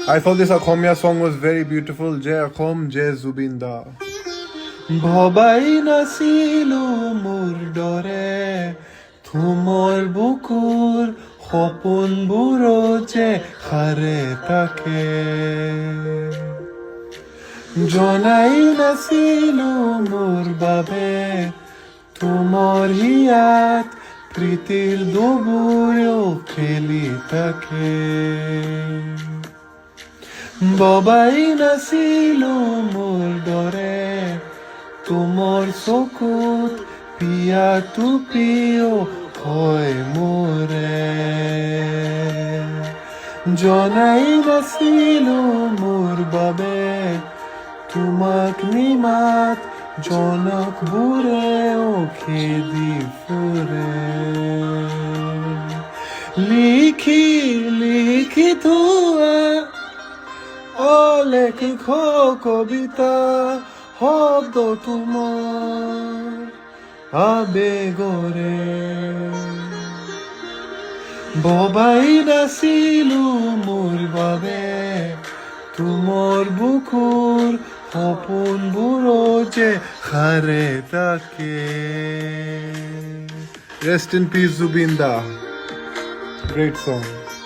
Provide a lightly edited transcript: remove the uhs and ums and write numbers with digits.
I thought this Akhomia song was very beautiful. Jai Akhom, Jai Zubinda. ভবাই নাছিলো মোৰ দৰে তোমাৰ বুকুৰ সপোনবোৰো যে সাৰে থাকে জনাই নাছিলো মোৰ বাবে তোমাৰ হিয়াত প্ৰীতিৰ দুবুৰেও খেলি থাকে ববাই নাছিলো মোৰ দৰে তোমাৰ চকুত পিয়াটো প্ৰিয় হয় মোৰে জনাই নাছিলো মোৰ বাবে তোমাক নিমাত জনকবোৰেও খেদি ফুৰে লিখি লিখি থোৱা অলেখ কবিতা শব্দ তোমাৰ আবেগৰে ববাই নাছিলো মোৰ বাবে তোমাৰ বুকুৰ সপোনবোৰো যে সাৰে থাকে Rest in peace, Zubinda. Great song.